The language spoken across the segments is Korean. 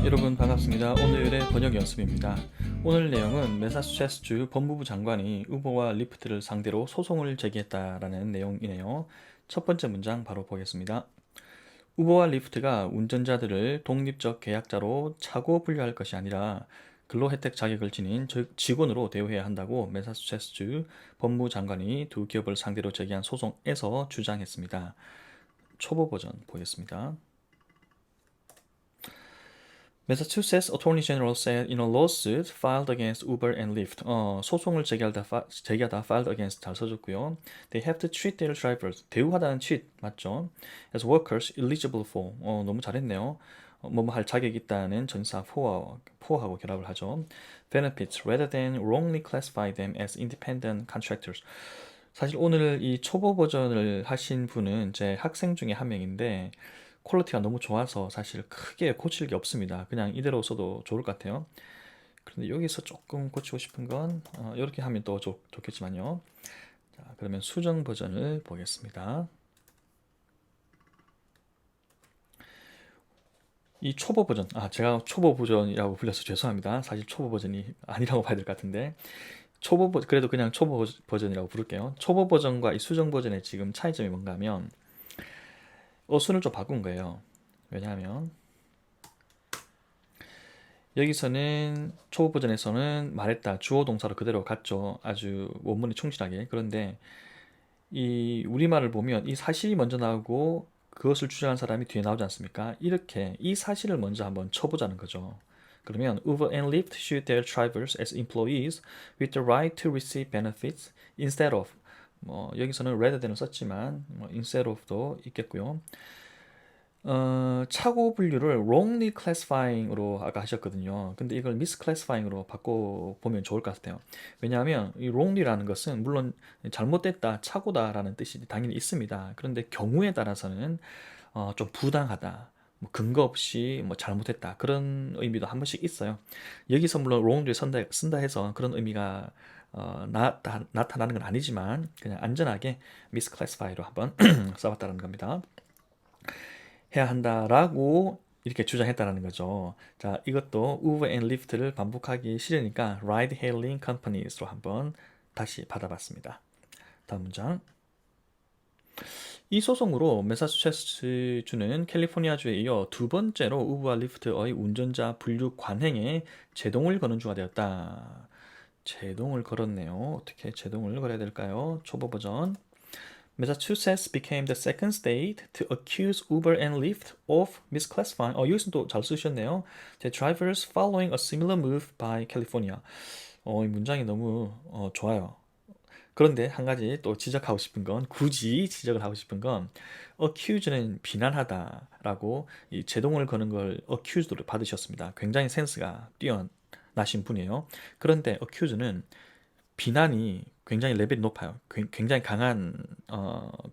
여러분 반갑습니다. 오늘의 번역 연습입니다. 오늘 내용은 매사추세츠주 법무부 장관이 우버와 리프트를 상대로 소송을 제기했다라는 내용이네요. 첫 번째 문장 바로 보겠습니다. 우버와 리프트가 운전자들을 독립적 계약자로 차고 분류할 것이 아니라 근로혜택 자격을 지닌 직원으로 대우해야 한다고 매사추세츠주 법무부 장관이 두 기업을 상대로 제기한 소송에서 주장했습니다. 초보 버전 보겠습니다. Massachusetts Attorney General said in a lawsuit filed against Uber and Lyft. 소송을 제기하다 filed against 잘 써줬고요. They have to treat their drivers. 대우하다는 treat 맞죠? As workers eligible for. 너무 잘했네요. 뭐뭐 할 자격이 있다는 전사 for하고 결합을 하죠. Benefits rather than wrongly classify them as independent contractors. 사실 오늘 이 초보 버전을 하신 분은 제 학생 중에 한 명인데 퀄리티가 너무 좋아서 사실 크게 고칠 게 없습니다. 그냥 이대로 써도 좋을 것 같아요. 그런데 여기서 조금 고치고 싶은 건 이렇게 하면 또 좋겠지만요. 자, 그러면 수정 버전을 보겠습니다. 이 초보 버전, 제가 초보 버전이라고 불려서 죄송합니다. 사실 초보 버전이 아니라고 봐야 될 것 같은데 그래도 그냥 초보 버전이라고 부를게요. 초보 버전과 이 수정 버전의 지금 차이점이 뭔가 하면 어순을 좀 바꾼 거예요. 왜냐하면 여기서는 초보 버전에서는 말했다 주어 동사로 그대로 갔죠. 아주 원문에 충실하게. 그런데 이 우리말을 보면 이 사실이 먼저 나오고 그것을 주장한 사람이 뒤에 나오지 않습니까? 이렇게 이 사실을 먼저 한번 쳐보자는 거죠. 그러면 Uber and Lyft should their drivers as employees with the right to receive benefits instead of 여기서는 rather than을 썼지만 instead of도 있겠고요. 차고 분류를 wrongly classifying으로 아까 하셨거든요. 근데 이걸 misclassifying으로 바꿔보면 좋을 것 같아요. 왜냐하면 이 wrongly라는 것은 물론 잘못됐다, 착오다라는 뜻이 당연히 있습니다. 그런데 경우에 따라서는 좀 부당하다, 뭐 근거 없이 뭐 잘못했다 그런 의미도 한 번씩 있어요. 여기서 물론 wrongly 쓴다 해서 그런 의미가 나타나는 건 아니지만 그냥 안전하게 misclassify로 한번 써봤다는 겁니다. 해야 한다라고 이렇게 주장했다는 거죠. 자, 이것도 Uber and Lyft를 반복하기 싫으니까 Ride Hailing Companies로 한번 다시 받아봤습니다. 다음 문장. 이 소송으로 매사추세츠주는 캘리포니아주에 이어 두 번째로 우버와 리프트의 운전자 분류 관행에 제동을 거는 주가 되었다. 제동을 걸었네요. 어떻게 제동을 걸어야 될까요? 초보 버전. Massachusetts became the second state to accuse Uber and Lyft of misclassifying. 여기서 또 잘 쓰셨네요. The drivers following a similar move by California. 이 문장이 너무 좋아요. 그런데 한 가지 또 지적하고 싶은 건 굳이 지적을 하고 싶은 건 accuse는 비난하다라고 이 제동을 거는 걸 accused로 받으셨습니다. 굉장히 센스가 뛰어나신 분이에요. 그런데 accuse는 비난이 굉장히 레벨이 높아요. 굉장히 강한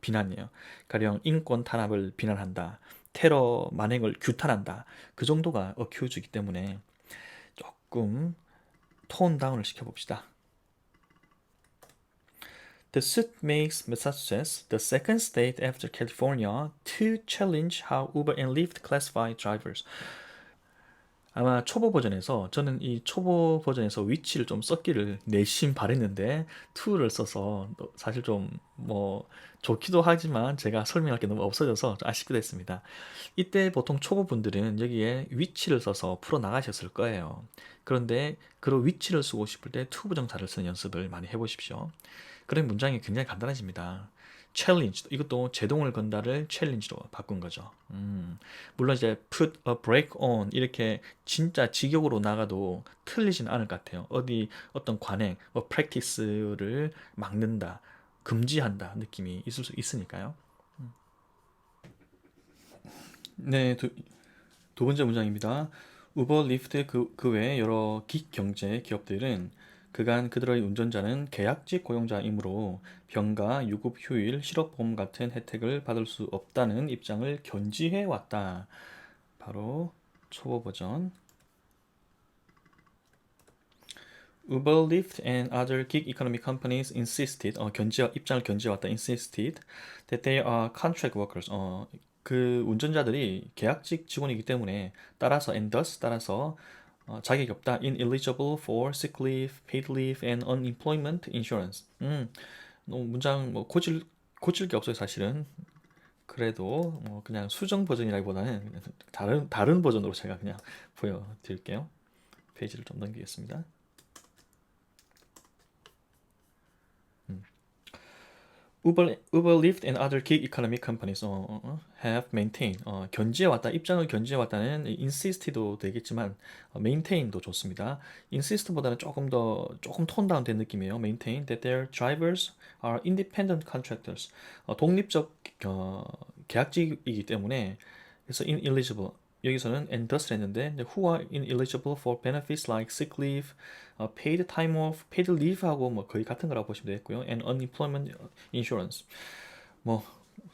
비난이에요. 가령 인권 탄압을 비난한다. 테러 만행을 규탄한다. 그 정도가 어큐즈이기 때문에 조금 톤 다운을 시켜봅시다. The suit makes Massachusetts the second state after California to challenge how Uber and Lyft classify drivers. 아마 초보 버전에서 저는 이 초보 버전에서 위치를 좀 썼기를 내심 바랬는데 2를 써서 사실 좀 뭐 좋기도 하지만 제가 설명할 게 너무 없어져서 좀 아쉽기도 했습니다. 이때 보통 초보분들은 여기에 위치를 써서 풀어 나가셨을 거예요. 그런데 그런 위치를 쓰고 싶을 때 to 부정사를 쓰는 연습을 많이 해보십시오. 그런 문장이 굉장히 간단해집니다. challenge 이것도 제동을 건다를 challenge로 바꾼 거죠. 물론 이제 put a brake on 이렇게 진짜 직역으로 나가도 틀리진 않을 것 같아요. 어떤 관행, practice를 막는다, 금지한다 느낌이 있을 수 있으니까요. 네, 두 번째 문장입니다. 우버, 리프트 그 외 여러 기경제 기업들은 그간 그들의 운전자는 계약직 고용자이므로 병가, 유급 휴일, 실업보험 같은 혜택을 받을 수 없다는 입장을 견지해 왔다. 바로 초보 버전. Uber, Lyft, and other gig economy companies insisted, 입장을 견지해 왔다, insisted that they are contract workers. 그 운전자들이 계약직 직원이기 때문에 따라서 and thus 따라서 자격이 없다. ineligible for sick leave, paid leave and unemployment insurance. 문장 뭐 고칠 게 없어요, 사실은. 그래도 뭐 그냥 수정 버전이라기보다는 다른 버전으로 제가 그냥 보여드릴게요. 페이지를 좀 넘기겠습니다. Uber, Lyft and other gig economy companies have maintained 견지해왔다 입장을 견지해왔다는 insist도 되겠지만 maintain도 좋습니다. insist보다는 조금 톤 다운 된 느낌이에요. maintain that their drivers are independent contractors 독립적 계약직이기 때문에 그래서 ineligible 여기서는 and thus 했는데 who are ineligible for benefits like sick leave, paid time off, paid leave하고 뭐 거의 같은 거라고 보시면 되겠고요. and unemployment insurance. 뭐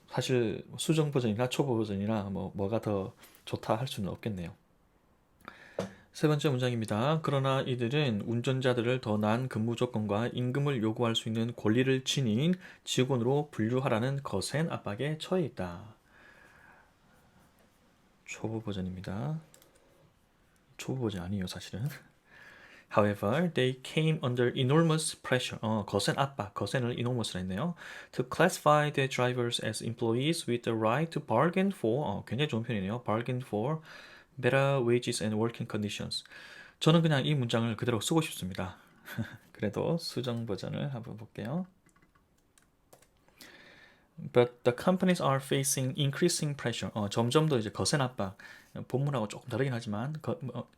사실 수정 버전이나 초보 버전이나 뭐가 더 좋다 할 수는 없겠네요. 세 번째 문장입니다. 그러나 이들은 운전자들을 더 나은 근무 조건과 임금을 요구할 수 있는 권리를 지닌 직원으로 분류하라는 거센 압박에 처해 있다. 초보 버전입니다. 초보 버전 아니에요, 사실은. However, they came under enormous pressure. 거센 압박, 거센을 enormous라 했네요. To classify the drivers as employees with the right to bargain for, 굉장히 좋은 편이네요. Bargain for better wages and working conditions. 저는 그냥 이 문장을 그대로 쓰고 싶습니다. 그래도 수정 버전을 한번 볼게요. But the companies are facing increasing pressure. 점점 더 이제 거센 압박. 본문하고 조금 다르긴 하지만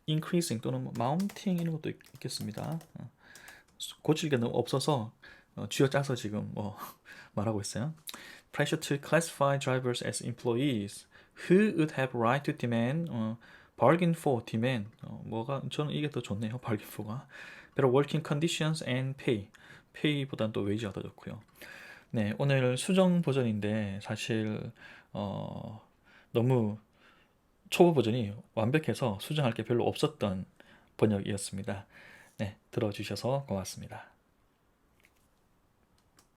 increasing 또는 mounting 이런 것도 있겠습니다. 고칠 게 너무 없어서 쥐어짜서 지금 말하고 있어요. Pressure to classify drivers as employees who would have right to demand, bargain for, demand. 저는 이게 더 좋네요. bargain for가. Better working conditions and pay. pay보다는 또 wage가 더 좋고요. 네, 오늘 수정 버전인데 사실 너무 초보 버전이 완벽해서 수정할 게 별로 없었던 번역이었습니다. 네, 들어주셔서 고맙습니다.